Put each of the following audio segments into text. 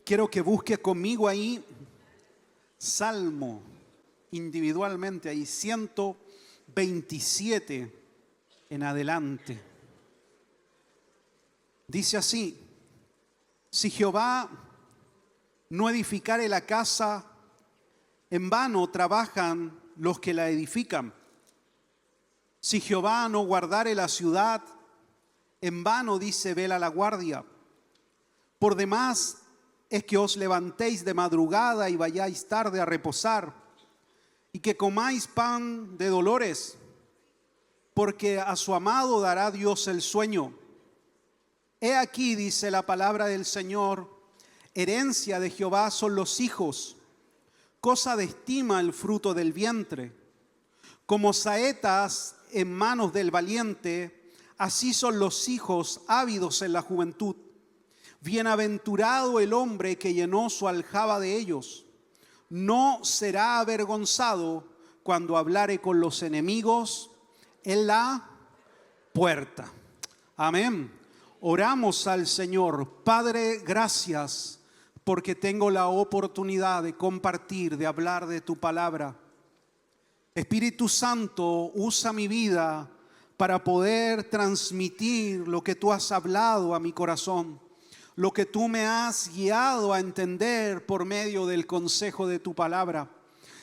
Quiero que busque conmigo ahí Salmo, individualmente, ahí 127 en adelante. Dice así: si Jehová no edificare la casa, en vano trabajan los que la edifican. Si Jehová no guardare la ciudad, en vano, dice, vela la guardia. Por demás es que os levantéis de madrugada y vayáis tarde a reposar, y que comáis pan de dolores, porque a su amado dará Dios el sueño. He aquí, dice la palabra del Señor, herencia de Jehová son los hijos, cosa de estima el fruto del vientre. Como saetas en manos del valiente, así son los hijos ávidos en la juventud. Bienaventurado el hombre que llenó su aljaba de ellos. No será avergonzado cuando hablare con los enemigos en la puerta. Amén. Oramos al Señor. Padre, gracias porque tengo la oportunidad de compartir, de hablar de tu palabra. Espíritu Santo, usa mi vida para poder transmitir lo que tú has hablado a mi corazón, lo que tú me has guiado a entender por medio del consejo de tu palabra.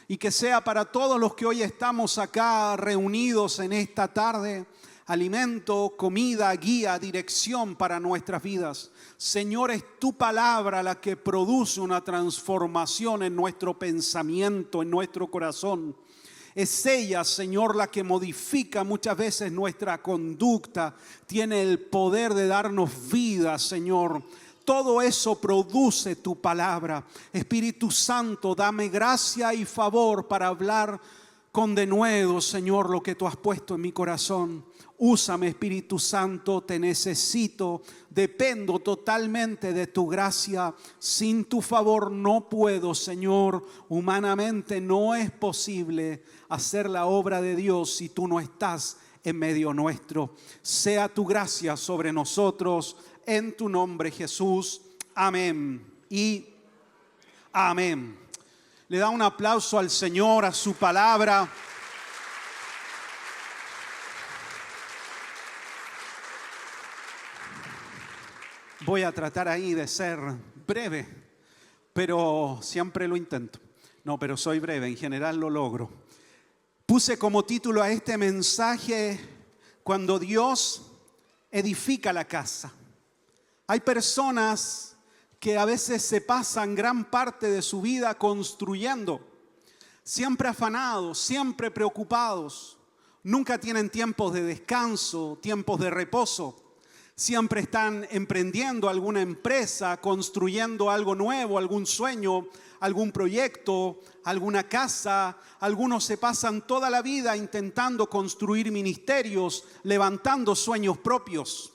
Y que sea para todos los que hoy estamos acá reunidos en esta tarde, alimento, comida, guía, dirección para nuestras vidas. Señor, es tu palabra la que produce una transformación en nuestro pensamiento, en nuestro corazón. Es ella, Señor, la que modifica muchas veces nuestra conducta. Tiene el poder de darnos vida, Señor. Todo eso produce tu palabra. Espíritu Santo, dame gracia y favor para hablar con denuedo, Señor, lo que tú has puesto en mi corazón. Úsame, Espíritu Santo, te necesito, dependo totalmente de tu gracia. Sin tu favor no puedo, Señor. Humanamente no es posible hacer la obra de Dios si tú no estás en medio nuestro. Sea tu gracia sobre nosotros, en tu nombre, Jesús. Amén y amén. Le da un aplauso al Señor, a su palabra. Voy a tratar ahí de ser breve, pero siempre lo intento. No, pero soy breve, en general lo logro. Puse como título a este mensaje: cuando Dios edifica la casa. Hay personas que a veces se pasan gran parte de su vida construyendo, siempre afanados, siempre preocupados. Nunca tienen tiempos de descanso, tiempos de reposo. Siempre están emprendiendo alguna empresa, construyendo algo nuevo, algún sueño, algún proyecto, alguna casa. Algunos se pasan toda la vida intentando construir ministerios, levantando sueños propios.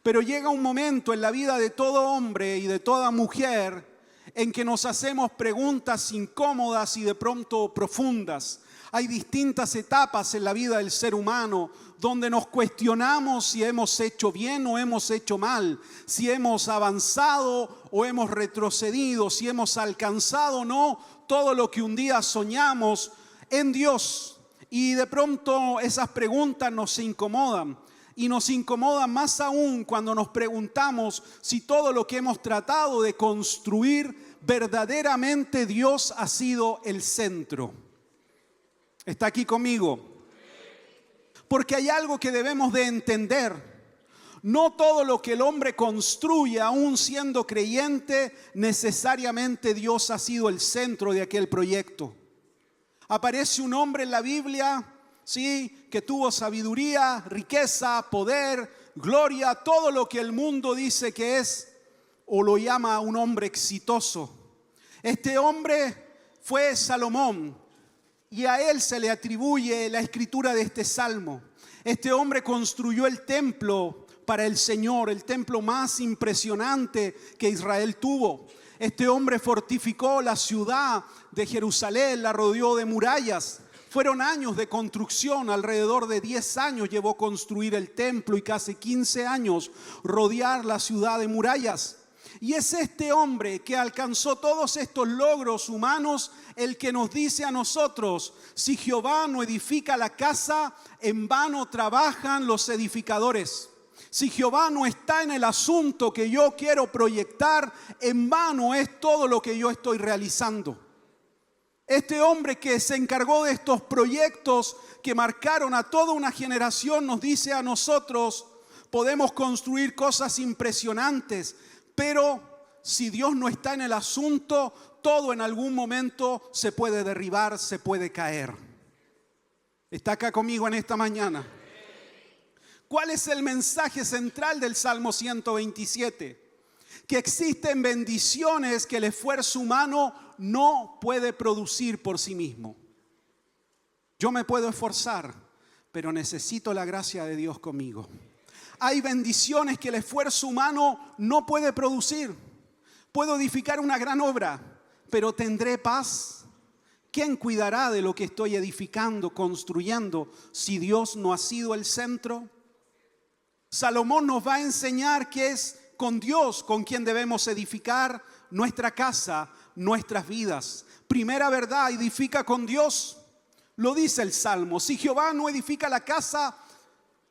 Pero llega un momento en la vida de todo hombre y de toda mujer en que nos hacemos preguntas incómodas y de pronto profundas. Hay distintas etapas en la vida del ser humano donde nos cuestionamos si hemos hecho bien o hemos hecho mal, si hemos avanzado o hemos retrocedido, si hemos alcanzado o no todo lo que un día soñamos en Dios. Y de pronto esas preguntas nos incomodan. Y nos incomoda más aún cuando nos preguntamos si todo lo que hemos tratado de construir, verdaderamente Dios ha sido el centro. ¿Está aquí conmigo? Porque hay algo que debemos de entender. No todo lo que el hombre construye, aún siendo creyente, necesariamente Dios ha sido el centro de aquel proyecto. Aparece un hombre en la Biblia, sí, que tuvo sabiduría, riqueza, poder, gloria, todo lo que el mundo dice que es o lo llama un hombre exitoso. Este hombre fue Salomón y a él se le atribuye la escritura de este salmo. Este hombre construyó el templo para el Señor, el templo más impresionante que Israel tuvo. Este hombre fortificó la ciudad de Jerusalén, la rodeó de murallas. Fueron años de construcción, alrededor de 10 años llevó construir el templo y casi 15 años rodear la ciudad de murallas. Y es este hombre que alcanzó todos estos logros humanos el que nos dice a nosotros: si Jehová no edifica la casa, en vano trabajan los edificadores. Si Jehová no está en el asunto que yo quiero proyectar, en vano es todo lo que yo estoy realizando. Este hombre que se encargó de estos proyectos que marcaron a toda una generación nos dice a nosotros: podemos construir cosas impresionantes, pero si Dios no está en el asunto, todo en algún momento se puede derribar, se puede caer. ¿Está acá conmigo en esta mañana? ¿Cuál es el mensaje central del Salmo 127? Que existen bendiciones que el esfuerzo humano no puede producir por sí mismo. Yo me puedo esforzar, pero necesito la gracia de Dios conmigo. Hay bendiciones que el esfuerzo humano no puede producir. Puedo edificar una gran obra, pero ¿tendré paz? ¿Quién cuidará de lo que estoy edificando, construyendo, si Dios no ha sido el centro? Salomón nos va a enseñar que es con Dios con quien debemos edificar nuestra casa, nuestras vidas. Primera verdad, edifica con Dios. Lo dice el Salmo: si Jehová no edifica la casa,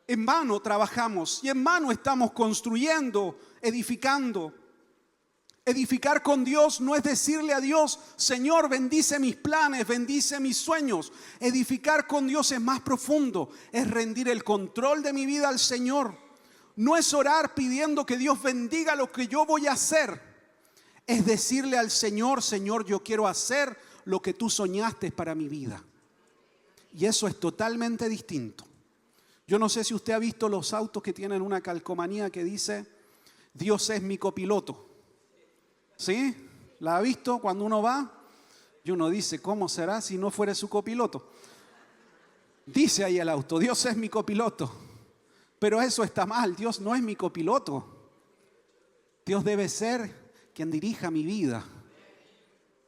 en vano trabajamos y en vano estamos construyendo, edificando. Edificar con Dios no es decirle a Dios: Señor, bendice mis planes, bendice mis sueños. Edificar con Dios es más profundo, es rendir el control de mi vida al Señor. No es orar pidiendo que Dios bendiga lo que yo voy a hacer. Es decirle al Señor: Señor, yo quiero hacer lo que tú soñaste para mi vida. Y eso es totalmente distinto. Yo no sé si usted ha visto los autos que tienen una calcomanía que dice: Dios es mi copiloto. ¿Sí? ¿La ha visto cuando uno va? Y uno dice: ¿cómo será si no fuera su copiloto? Dice ahí el auto: Dios es mi copiloto. Pero eso está mal. Dios no es mi copiloto. Dios debe ser quien dirija mi vida.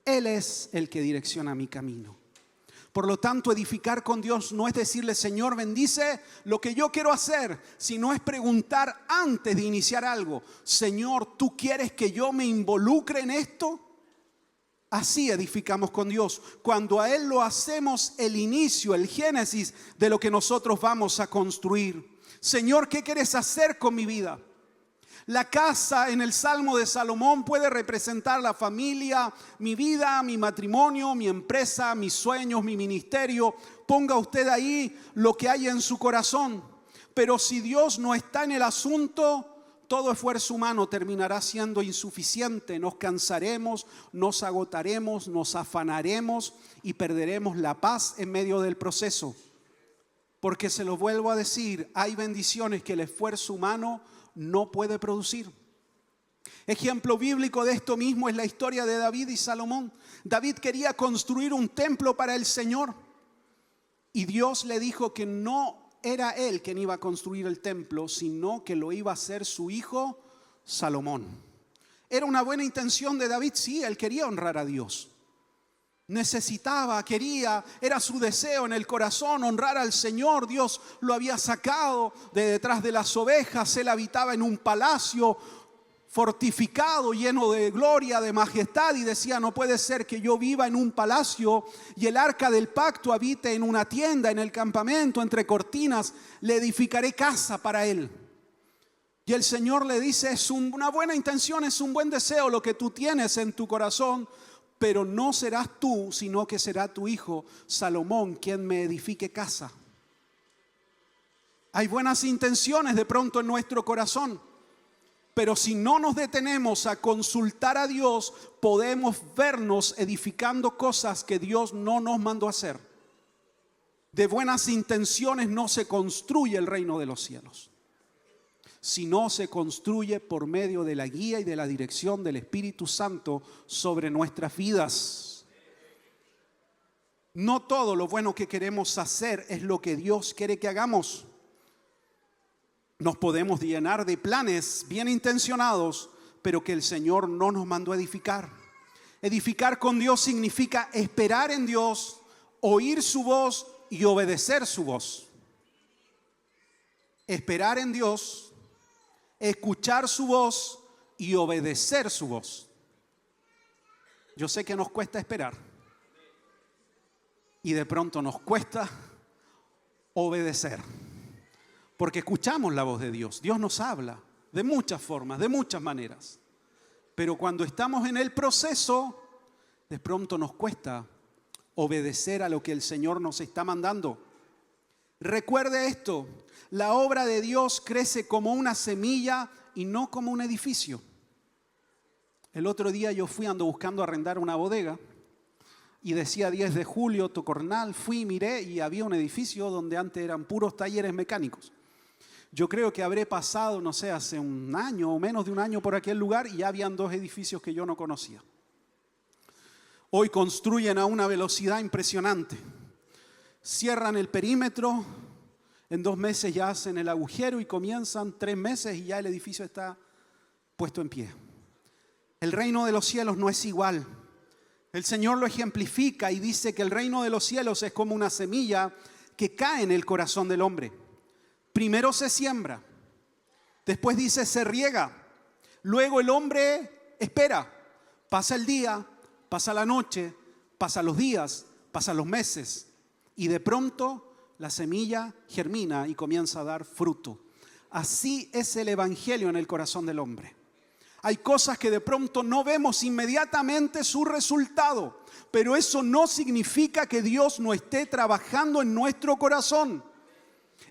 Él es el que direcciona mi camino. Por lo tanto, edificar con Dios no es decirle: Señor, bendice lo que yo quiero hacer, sino es preguntar antes de iniciar algo: Señor, ¿tú quieres que yo me involucre en esto? Así edificamos con Dios. Cuando a Él lo hacemos el inicio, el génesis de lo que nosotros vamos a construir. Señor, ¿qué quieres hacer con mi vida? La casa en el Salmo de Salomón puede representar la familia, mi vida, mi matrimonio, mi empresa, mis sueños, mi ministerio. Ponga usted ahí lo que hay en su corazón. Pero si Dios no está en el asunto, todo esfuerzo humano terminará siendo insuficiente. Nos cansaremos, nos agotaremos, nos afanaremos y perderemos la paz en medio del proceso. Porque se lo vuelvo a decir, hay bendiciones que el esfuerzo humano no puede producir. Ejemplo bíblico de esto mismo es la historia de David y Salomón. David quería construir un templo para el Señor y Dios le dijo que no era él quien iba a construir el templo, sino que lo iba a hacer su hijo Salomón. Era una buena intención de David, sí, él quería honrar a Dios. Necesitaba, quería, era su deseo en el corazón honrar al Señor. Dios lo había sacado de detrás de las ovejas. Él habitaba en un palacio fortificado, lleno de gloria, de majestad, y decía: no puede ser que yo viva en un palacio y el arca del pacto habite en una tienda, en el campamento, entre cortinas. Le edificaré casa para él. Y el Señor le dice: es una buena intención, es un buen deseo lo que tú tienes en tu corazón, pero no serás tú, sino que será tu hijo Salomón quien me edifique casa. Hay buenas intenciones de pronto en nuestro corazón, pero si no nos detenemos a consultar a Dios, podemos vernos edificando cosas que Dios no nos mandó a hacer. De buenas intenciones no se construye el reino de los cielos, sino se construye por medio de la guía y de la dirección del Espíritu Santo sobre nuestras vidas. No todo lo bueno que queremos hacer es lo que Dios quiere que hagamos. Nos podemos llenar de planes bien intencionados, pero que el Señor no nos mandó a edificar. Edificar con Dios significa esperar en Dios, oír su voz y obedecer su voz. Esperar en Dios, escuchar su voz y obedecer su voz. Yo sé que nos cuesta esperar y de pronto nos cuesta obedecer, porque escuchamos la voz de Dios. Dios nos habla de muchas formas, de muchas maneras, pero cuando estamos en el proceso, de pronto nos cuesta obedecer a lo que el Señor nos está mandando. Recuerde esto: la obra de Dios crece como una semilla y no como un edificio. El otro día yo ando buscando arrendar una bodega y decía 10 de julio, Tocornal. Fui, miré y había un edificio donde antes eran puros talleres mecánicos. Yo creo que habré pasado, no sé, hace un año o menos de un año por aquel lugar y ya habían 2 edificios que yo no conocía. Hoy construyen a una velocidad impresionante. Cierran el perímetro, en 2 meses ya hacen el agujero y comienzan 3 meses y ya el edificio está puesto en pie. El reino de los cielos no es igual. El Señor lo ejemplifica y dice que el reino de los cielos es como una semilla que cae en el corazón del hombre. Primero se siembra, después dice se riega, luego el hombre espera. Pasa el día, pasa la noche, pasan los días, pasan los meses y de pronto la semilla germina y comienza a dar fruto. Así es el evangelio en el corazón del hombre. Hay cosas que de pronto no vemos inmediatamente su resultado, pero eso no significa que Dios no esté trabajando en nuestro corazón.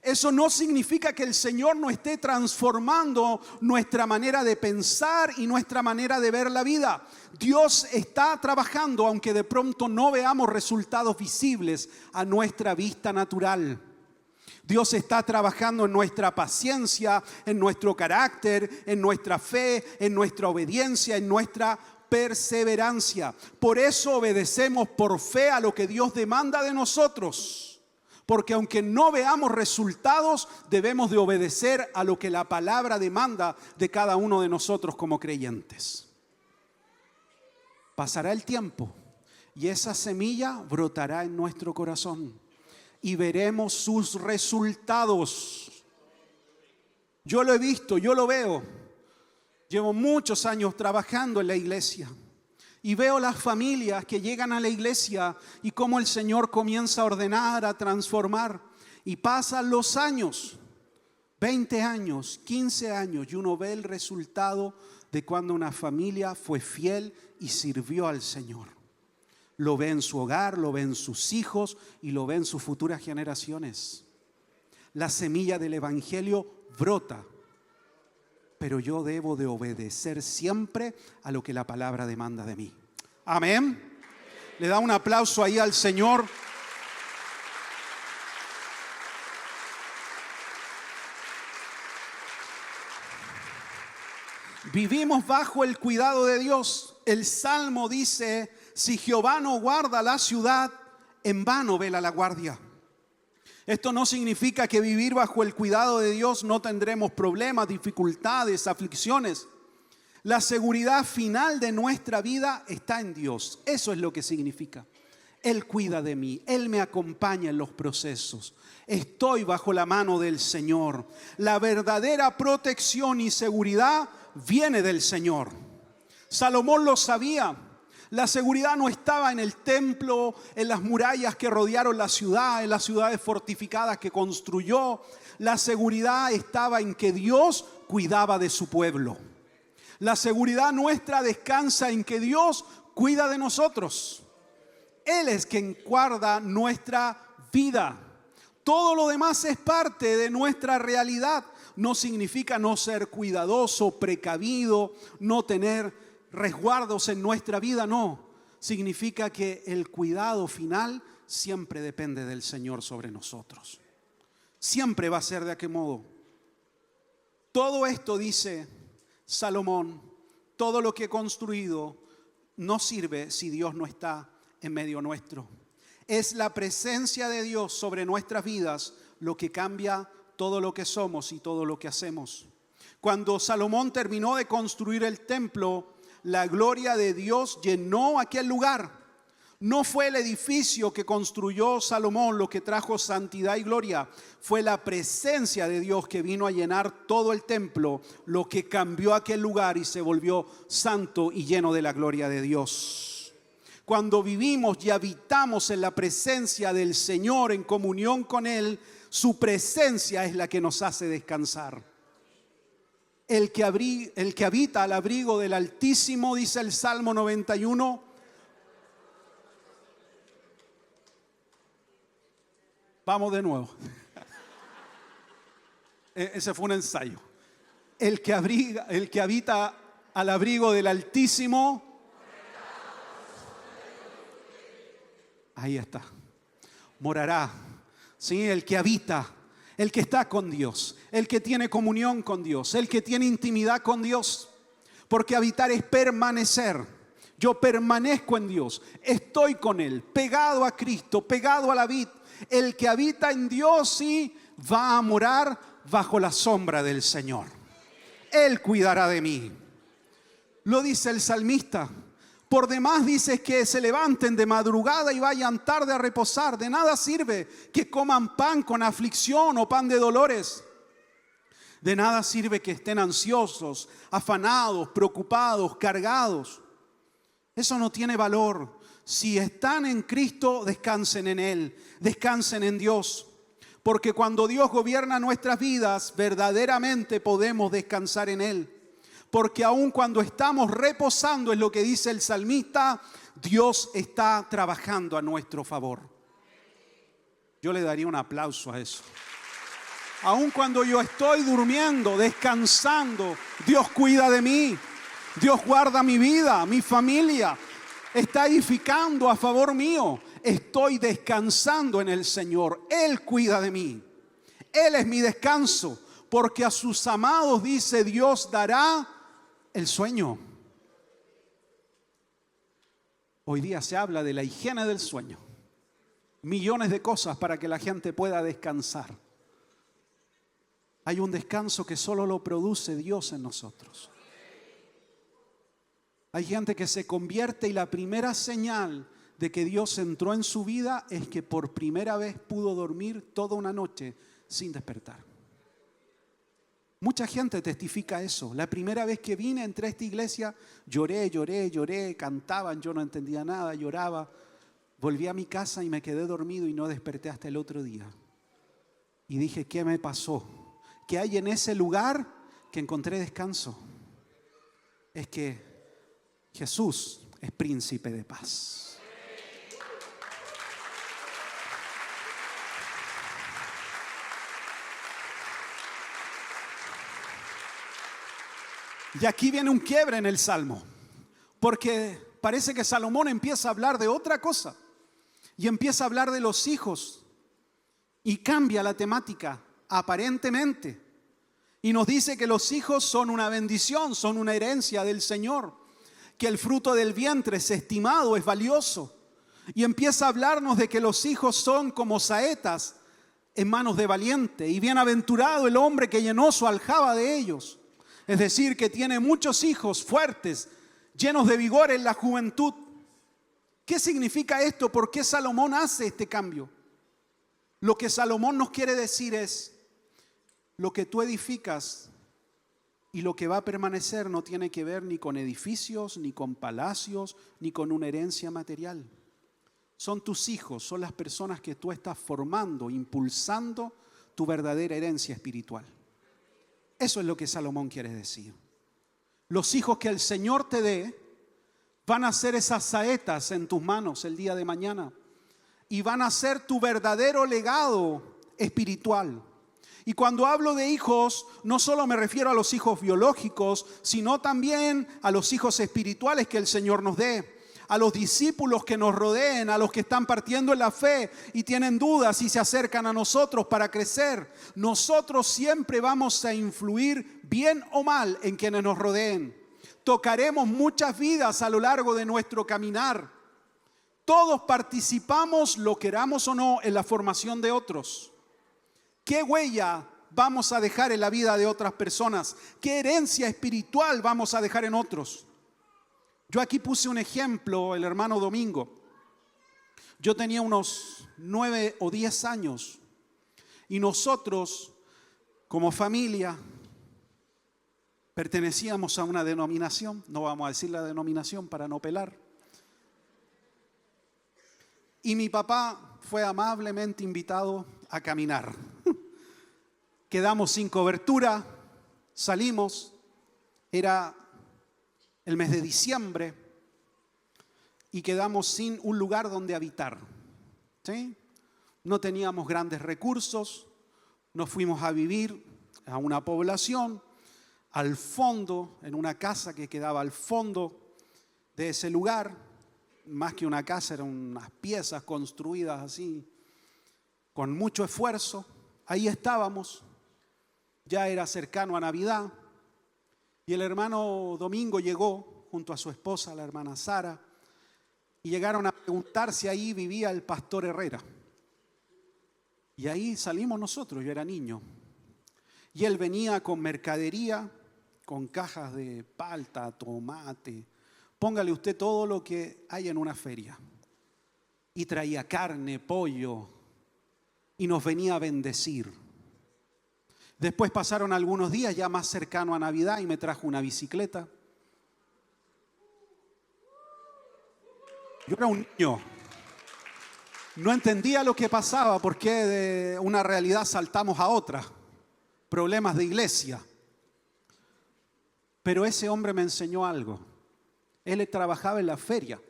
Eso no significa que el Señor no esté transformando nuestra manera de pensar y nuestra manera de ver la vida. Dios está trabajando, aunque de pronto no veamos resultados visibles a nuestra vista natural. Dios está trabajando en nuestra paciencia, en nuestro carácter, en nuestra fe, en nuestra obediencia, en nuestra perseverancia. Por eso obedecemos por fe a lo que Dios demanda de nosotros. Porque aunque no veamos resultados, debemos de obedecer a lo que la palabra demanda de cada uno de nosotros como creyentes. Pasará el tiempo y esa semilla brotará en nuestro corazón y veremos sus resultados. Yo lo he visto, yo lo veo. Llevo muchos años trabajando en la iglesia y veo las familias que llegan a la iglesia y cómo el Señor comienza a ordenar, a transformar. Y pasan los años, 20 años, 15 años, y uno ve el resultado de cuando una familia fue fiel y sirvió al Señor. Lo ve en su hogar, lo ve en sus hijos y lo ve en sus futuras generaciones. La semilla del evangelio brota, pero yo debo de obedecer siempre a lo que la palabra demanda de mí. Amén. Le da un aplauso ahí al Señor. Vivimos bajo el cuidado de Dios. El Salmo dice: si Jehová no guarda la ciudad, en vano vela la guardia. Esto no significa que vivir bajo el cuidado de Dios no tendremos problemas, dificultades, aflicciones. La seguridad final de nuestra vida está en Dios. Eso es lo que significa. Él cuida de mí, Él me acompaña en los procesos. Estoy bajo la mano del Señor. La verdadera protección y seguridad viene del Señor. Salomón lo sabía. La seguridad no estaba en el templo, en las murallas que rodearon la ciudad, en las ciudades fortificadas que construyó. La seguridad estaba en que Dios cuidaba de su pueblo. La seguridad nuestra descansa en que Dios cuida de nosotros. Él es quien guarda nuestra vida. Todo lo demás es parte de nuestra realidad. No significa no ser cuidadoso, precavido, no tener resguardos en nuestra vida, no. Significa que el cuidado final siempre depende del Señor sobre nosotros. Siempre va a ser de aquel modo. Todo esto, dice Salomón, todo lo que he construido no sirve si Dios no está en medio nuestro. Es la presencia de Dios sobre nuestras vidas lo que cambia todo lo que somos y todo lo que hacemos. Cuando Salomón terminó de construir el templo, la gloria de Dios llenó aquel lugar. No fue el edificio que construyó Salomón lo que trajo santidad y gloria. Fue la presencia de Dios que vino a llenar todo el templo, lo que cambió aquel lugar y se volvió santo y lleno de la gloria de Dios. Cuando vivimos y habitamos en la presencia del Señor, en comunión con Él, su presencia es la que nos hace descansar. El que habita al abrigo del Altísimo, dice el Salmo 91. Vamos de nuevo. Ese fue un ensayo. El que habita al abrigo del Altísimo. Ahí está. Morará. Sí, el que habita, el que está con Dios, el que tiene comunión con Dios, el que tiene intimidad con Dios. Porque habitar es permanecer. Yo permanezco en Dios, estoy con Él, pegado a Cristo, pegado a la vid. El que habita en Dios sí va a morar bajo la sombra del Señor. Él cuidará de mí. Lo dice el salmista. Por demás dice que se levanten de madrugada y vayan tarde a reposar. De nada sirve que coman pan con aflicción o pan de dolores. De nada sirve que estén ansiosos, afanados, preocupados, cargados. Eso no tiene valor. Si están en Cristo, descansen en Él, descansen en Dios. Porque cuando Dios gobierna nuestras vidas, verdaderamente podemos descansar en Él. Porque aun cuando estamos reposando, es lo que dice el salmista, Dios está trabajando a nuestro favor. Yo le daría un aplauso a eso. Aun cuando yo estoy durmiendo, descansando, Dios cuida de mí. Dios guarda mi vida, mi familia. Está edificando a favor mío. Estoy descansando en el Señor. Él cuida de mí. Él es mi descanso. Porque a sus amados, dice, Dios dará el sueño. Hoy día se habla de la higiene del sueño. Millones de cosas para que la gente pueda descansar. Hay un descanso que solo lo produce Dios en nosotros. Hay gente que se convierte y la primera señal de que Dios entró en su vida es que por primera vez pudo dormir toda una noche sin despertar. Mucha gente testifica eso. La primera vez que vine, entré a esta iglesia, lloré, cantaban, yo no entendía nada, lloraba. Volví a mi casa y me quedé dormido y no desperté hasta el otro día. Y dije, ¿qué me pasó? ¿Qué hay en ese lugar que encontré descanso? Es que Jesús es príncipe de paz. Y aquí viene un quiebre en el Salmo, porque parece que Salomón empieza a hablar de otra cosa y empieza a hablar de los hijos y cambia la temática aparentemente y nos dice que los hijos son una bendición, son una herencia del Señor, que el fruto del vientre es estimado, es valioso, y empieza a hablarnos de que los hijos son como saetas en manos de valiente, y bienaventurado el hombre que llenó su aljaba de ellos. Es decir, que tiene muchos hijos fuertes, llenos de vigor en la juventud. ¿Qué significa esto? ¿Por qué Salomón hace este cambio? Lo que Salomón nos quiere decir es, lo que tú edificas y lo que va a permanecer no tiene que ver ni con edificios, ni con palacios, ni con una herencia material. Son tus hijos, son las personas que tú estás formando, impulsando tu verdadera herencia espiritual. Eso es lo que Salomón quiere decir. Los hijos que el Señor te dé van a ser esas saetas en tus manos el día de mañana y van a ser tu verdadero legado espiritual. Y cuando hablo de hijos, no solo me refiero a los hijos biológicos, sino también a los hijos espirituales que el Señor nos dé, a los discípulos que nos rodeen, a los que están partiendo en la fe y tienen dudas y se acercan a nosotros para crecer. Nosotros siempre vamos a influir bien o mal en quienes nos rodeen. Tocaremos muchas vidas a lo largo de nuestro caminar. Todos participamos, lo queramos o no, en la formación de otros. ¿Qué huella vamos a dejar en la vida de otras personas? ¿Qué herencia espiritual vamos a dejar en otros? Yo aquí puse un ejemplo, el hermano Domingo. Yo tenía unos 9 o 10 años y nosotros, como familia, pertenecíamos a una denominación, no vamos a decir la denominación para no pelar. Y mi papá fue amablemente invitado a caminar. Quedamos sin cobertura, salimos, era el mes de diciembre y quedamos sin un lugar donde habitar, ¿sí? No teníamos grandes recursos, nos fuimos a vivir a una población, al fondo, en una casa que quedaba al fondo de ese lugar. Más que una casa, eran unas piezas construidas así, con mucho esfuerzo. Ahí estábamos, ya era cercano a Navidad, y el hermano Domingo llegó junto a su esposa, la hermana Sara, y llegaron a preguntar si ahí vivía el pastor Herrera. Y ahí salimos nosotros, yo era niño. Y él venía con mercadería, con cajas de palta, tomate, póngale usted todo lo que hay en una feria. Y traía carne, pollo, y nos venía a bendecir. Después pasaron algunos días ya más cercano a Navidad y me trajo una bicicleta. Yo era un niño. No entendía lo que pasaba, porque de una realidad saltamos a otra. Problemas de iglesia. Pero ese hombre me enseñó algo. Él trabajaba en la feria.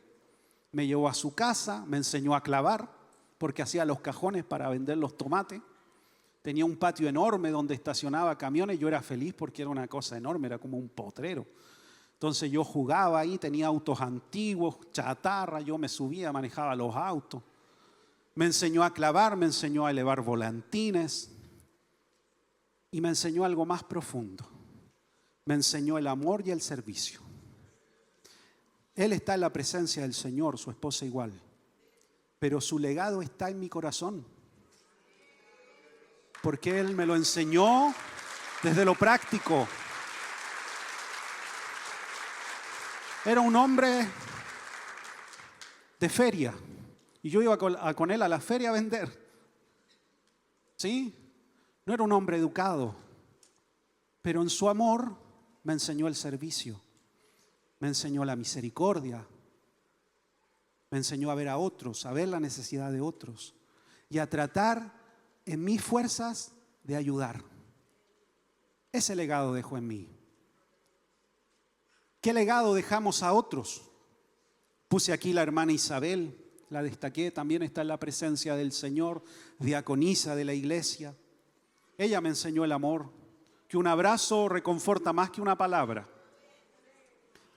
Me llevó a su casa, me enseñó a clavar, porque hacía los cajones para vender los tomates. Tenía un patio enorme donde estacionaba camiones. Yo era feliz porque era una cosa enorme, era como un potrero. Entonces yo jugaba ahí, tenía autos antiguos, chatarra, yo me subía, manejaba los autos. Me enseñó a clavar, me enseñó a elevar volantines y me enseñó algo más profundo. Me enseñó el amor y el servicio. Él está en la presencia del Señor, su esposa igual, pero su legado está en mi corazón, porque Él me lo enseñó desde lo práctico. Era un hombre de feria y yo iba con él a la feria a vender. ¿Sí? No era un hombre educado, pero en su amor me enseñó el servicio, me enseñó la misericordia, me enseñó a ver a otros, a ver la necesidad de otros y a tratar en mis fuerzas de ayudar. Ese legado dejó en mí. ¿Qué legado dejamos a otros? Puse aquí la hermana Isabel, la destaqué, también está en la presencia del Señor, diaconisa de la iglesia. Ella me enseñó el amor, que un abrazo reconforta más que una palabra,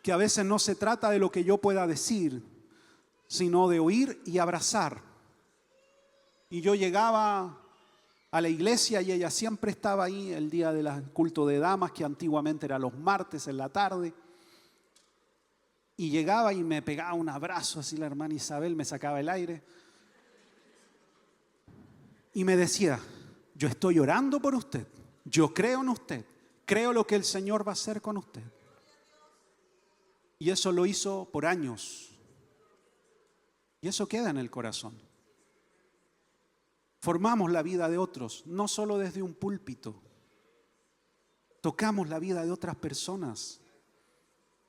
que a veces no se trata de lo que yo pueda decir, sino de oír y abrazar. Y yo llegaba a la iglesia y ella siempre estaba ahí el día del culto de damas, que antiguamente era los martes en la tarde. Y llegaba y me pegaba un abrazo, así la hermana Isabel me sacaba el aire. Y me decía, yo estoy orando por usted, yo creo en usted, creo lo que el Señor va a hacer con usted. Y eso lo hizo por años. Y eso queda en el corazón. Formamos la vida de otros, no solo desde un púlpito. Tocamos la vida de otras personas.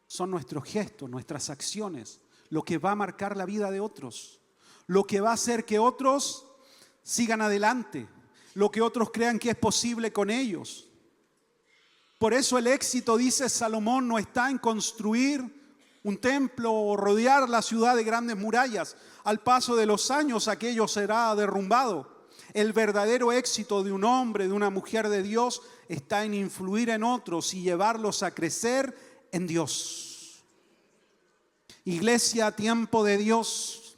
Son nuestros gestos, nuestras acciones, lo que va a marcar la vida de otros, lo que va a hacer que otros sigan adelante, lo que otros crean que es posible con ellos. Por eso el éxito, dice Salomón, no está en construir un templo o rodear la ciudad de grandes murallas. Al paso de los años aquello será derrumbado. El verdadero éxito de un hombre, de una mujer de Dios, está en influir en otros y llevarlos a crecer en Dios. Iglesia, tiempo de Dios.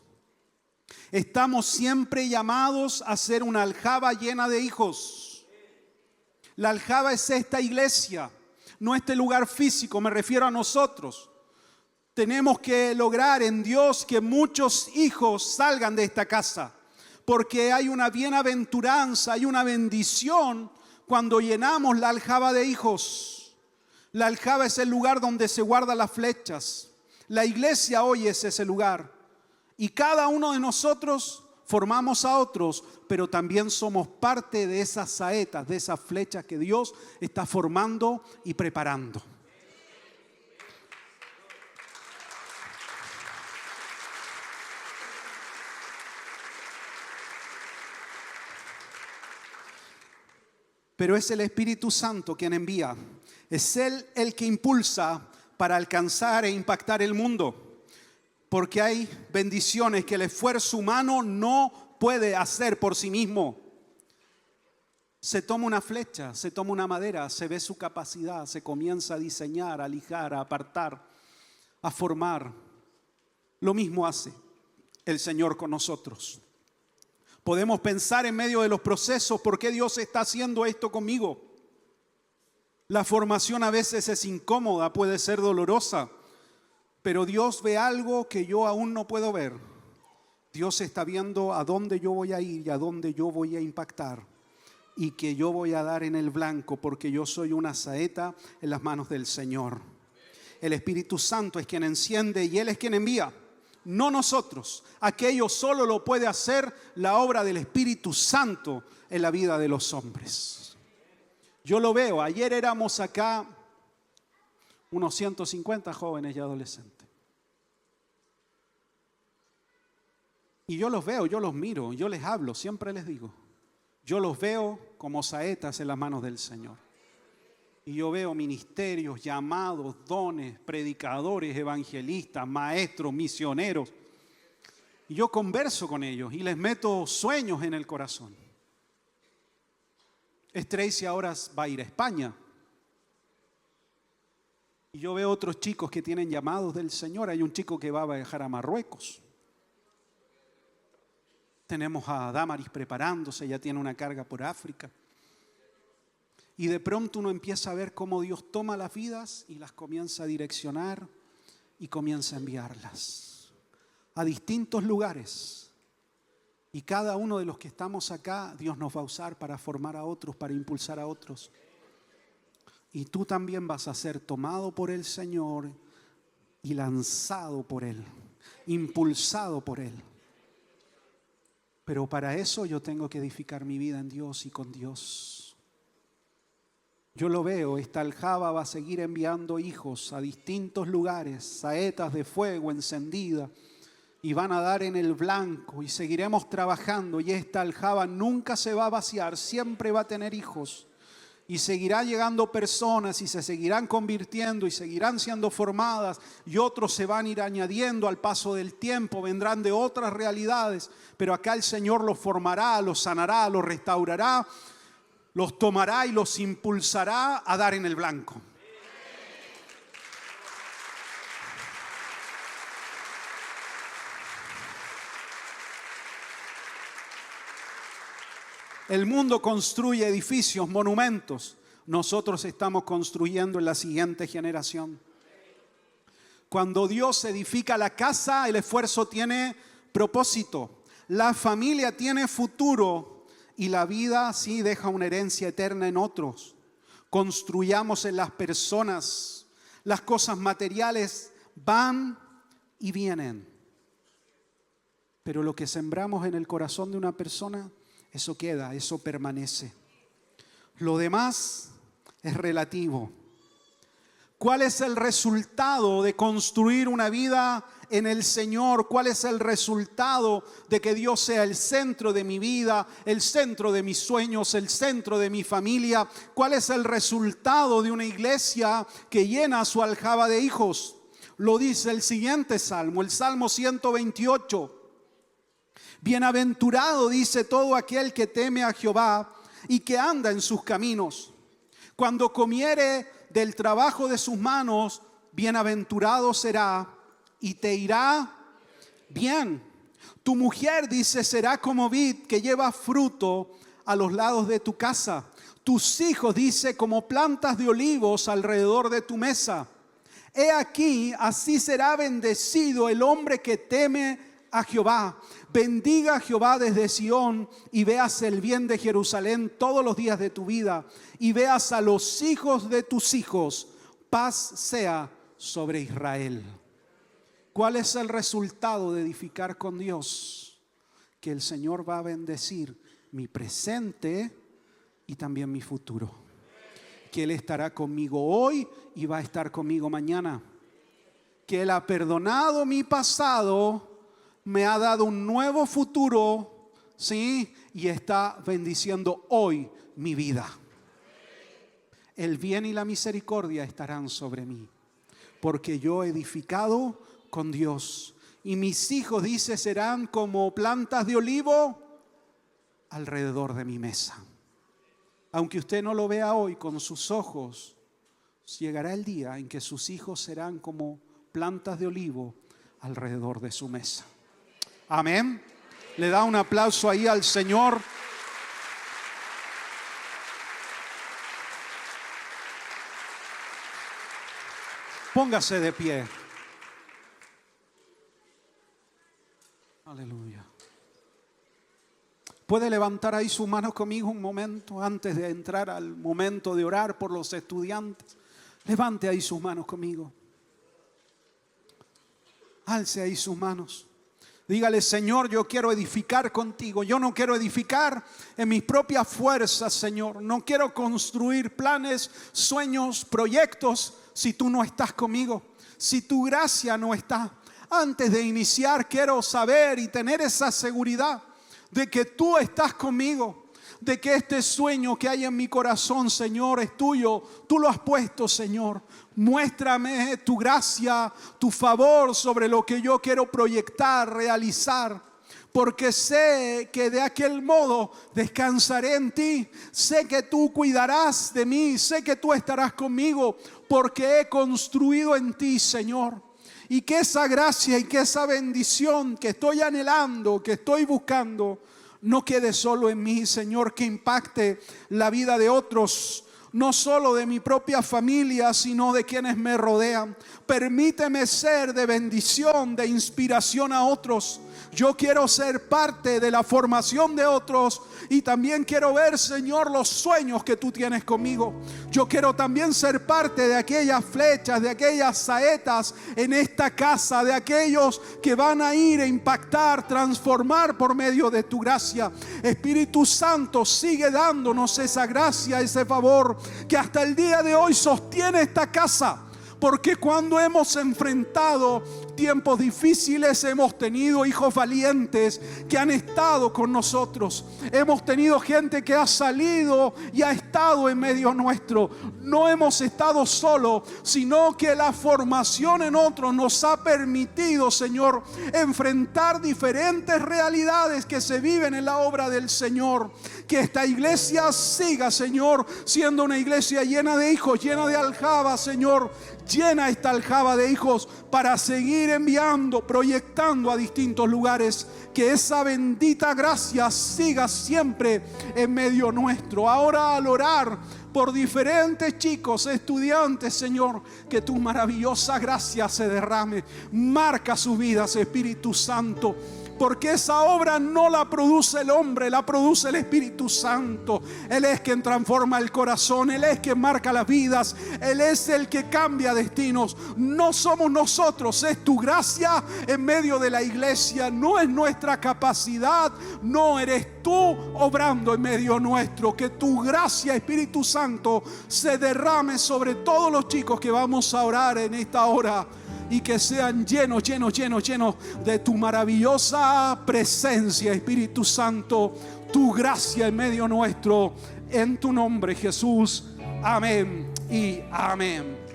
Estamos siempre llamados a ser una aljaba llena de hijos. La aljaba es esta iglesia, no este lugar físico, me refiero a nosotros. Tenemos que lograr en Dios que muchos hijos salgan de esta casa, porque hay una bienaventuranza, hay una bendición cuando llenamos la aljaba de hijos. La aljaba es el lugar donde se guardan las flechas. La iglesia hoy es ese lugar. Y cada uno de nosotros formamos a otros, pero también somos parte de esas saetas, de esas flechas que Dios está formando y preparando. Pero es el Espíritu Santo quien envía. Es Él el que impulsa para alcanzar e impactar el mundo. Porque hay bendiciones que el esfuerzo humano no puede hacer por sí mismo. Se toma una flecha, se toma una madera, se ve su capacidad, se comienza a diseñar, a lijar, a apartar, a formar. Lo mismo hace el Señor con nosotros. Podemos pensar en medio de los procesos, ¿por qué Dios está haciendo esto conmigo? La formación a veces es incómoda, puede ser dolorosa, pero Dios ve algo que yo aún no puedo ver. Dios está viendo a dónde yo voy a ir y a dónde yo voy a impactar y que yo voy a dar en el blanco porque yo soy una saeta en las manos del Señor. El Espíritu Santo es quien enciende y Él es quien envía. No nosotros. Aquello solo lo puede hacer la obra del Espíritu Santo en la vida de los hombres. Yo lo veo. Ayer éramos acá unos 150 jóvenes y adolescentes. Y yo los veo, yo los miro, yo les hablo, siempre les digo. Yo los veo como saetas en las manos del Señor. Y yo veo ministerios, llamados, dones, predicadores, evangelistas, maestros, misioneros. Y yo converso con ellos y les meto sueños en el corazón. Tracy ahora va a ir a España. Y yo veo otros chicos que tienen llamados del Señor. Hay un chico que va a viajar a Marruecos. Tenemos a Damaris preparándose, ya tiene una carga por África. Y de pronto uno empieza a ver cómo Dios toma las vidas y las comienza a direccionar y comienza a enviarlas a distintos lugares. Y cada uno de los que estamos acá, Dios nos va a usar para formar a otros, para impulsar a otros. Y tú también vas a ser tomado por el Señor y lanzado por Él, impulsado por Él. Pero para eso yo tengo que edificar mi vida en Dios y con Dios. Yo lo veo, esta aljaba va a seguir enviando hijos a distintos lugares, saetas de fuego encendidas, y van a dar en el blanco y seguiremos trabajando. Y esta aljaba nunca se va a vaciar, siempre va a tener hijos. Y seguirá llegando personas y se seguirán convirtiendo y seguirán siendo formadas. Y otros se van a ir añadiendo al paso del tiempo, vendrán de otras realidades. Pero acá el Señor los formará, los sanará, los restaurará, los tomará y los impulsará a dar en el blanco. El mundo construye edificios, monumentos. Nosotros estamos construyendo en la siguiente generación. Cuando Dios edifica la casa, el esfuerzo tiene propósito. La familia tiene futuro y la vida sí deja una herencia eterna en otros. Construyamos en las personas. Las cosas materiales van y vienen. Pero lo que sembramos en el corazón de una persona, eso queda, eso permanece. Lo demás es relativo. ¿Cuál es el resultado de construir una vida en el Señor? ¿Cuál es el resultado de que Dios sea el centro de mi vida, el centro de mis sueños, el centro de mi familia? ¿Cuál es el resultado de una iglesia que llena su aljaba de hijos? Lo dice el siguiente salmo, el Salmo 128. Bienaventurado, dice, todo aquel que teme a Jehová y que anda en sus caminos. Cuando comiere del trabajo de sus manos, bienaventurado será y te irá bien. Tu mujer, dice, será como vid que lleva fruto a los lados de tu casa. Tus hijos, dice, como plantas de olivos alrededor de tu mesa. He aquí, así será bendecido el hombre que teme a Jehová. Bendiga a Jehová desde Sión y veas el bien de Jerusalén todos los días de tu vida y veas a los hijos de tus hijos. Paz sea sobre Israel. ¿Cuál es el resultado de edificar con Dios? Que el Señor va a bendecir mi presente y también mi futuro. Que Él estará conmigo hoy y va a estar conmigo mañana. Que Él ha perdonado mi pasado, me ha dado un nuevo futuro, ¿sí? Y está bendiciendo hoy mi vida. El bien y la misericordia estarán sobre mí, porque yo he edificado con Dios. Y mis hijos, dice, serán como plantas de olivo alrededor de mi mesa. Aunque usted no lo vea hoy con sus ojos, llegará el día en que sus hijos serán como plantas de olivo alrededor de su mesa. Amén. Le da un aplauso ahí al Señor. Póngase de pie. Aleluya. ¿Puede levantar ahí su mano conmigo un momento antes de entrar al momento de orar por los estudiantes? Levante ahí sus manos conmigo. Alce ahí sus manos. Dígale: Señor, yo quiero edificar contigo. Yo no quiero edificar en mis propias fuerzas, Señor. No quiero construir planes, sueños, proyectos si tú no estás conmigo, si tu gracia no está. Antes de iniciar, quiero saber y tener esa seguridad de que tú estás conmigo, de que este sueño que hay en mi corazón, Señor, es tuyo. Tú lo has puesto, Señor. Muéstrame tu gracia, tu favor sobre lo que yo quiero proyectar, realizar. Porque sé que de aquel modo descansaré en ti. Sé que tú cuidarás de mí. Sé que tú estarás conmigo porque he construido en ti, Señor. Y que esa gracia y que esa bendición que estoy anhelando, que estoy buscando, no quede solo en mí, Señor, que impacte la vida de otros, no solo de mi propia familia, sino de quienes me rodean. Permíteme ser de bendición, de inspiración a otros. Yo quiero ser parte de la formación de otros y también quiero ver, Señor, los sueños que tú tienes conmigo. Yo quiero también ser parte de aquellas flechas, de aquellas saetas en esta casa, de aquellos que van a ir a impactar, transformar por medio de tu gracia. Espíritu Santo, sigue dándonos esa gracia, ese favor que hasta el día de hoy sostiene esta casa. Porque cuando hemos enfrentado tiempos difíciles, hemos tenido hijos valientes que han estado con nosotros. Hemos tenido gente que ha salido y ha estado en medio nuestro. No hemos estado solos, sino que la formación en otros nos ha permitido, Señor, enfrentar diferentes realidades que se viven en la obra del Señor. Que esta iglesia siga, Señor, siendo una iglesia llena de hijos, llena de aljabas, Señor. Llena esta aljaba de hijos para seguir enviando, proyectando a distintos lugares. Que esa bendita gracia siga siempre en medio nuestro. Ahora, al orar por diferentes chicos, estudiantes, Señor, que tu maravillosa gracia se derrame. Marca sus vidas, Espíritu Santo. Porque esa obra no la produce el hombre, la produce el Espíritu Santo. Él es quien transforma el corazón, Él es quien marca las vidas, Él es el que cambia destinos. No somos nosotros, es tu gracia en medio de la iglesia. No es nuestra capacidad, no eres tú obrando en medio nuestro. Que tu gracia, Espíritu Santo, se derrame sobre todos los chicos que vamos a orar en esta hora. Y que sean llenos de tu maravillosa presencia, Espíritu Santo. Tu gracia en medio nuestro. En tu nombre, Jesús. Amén y amén.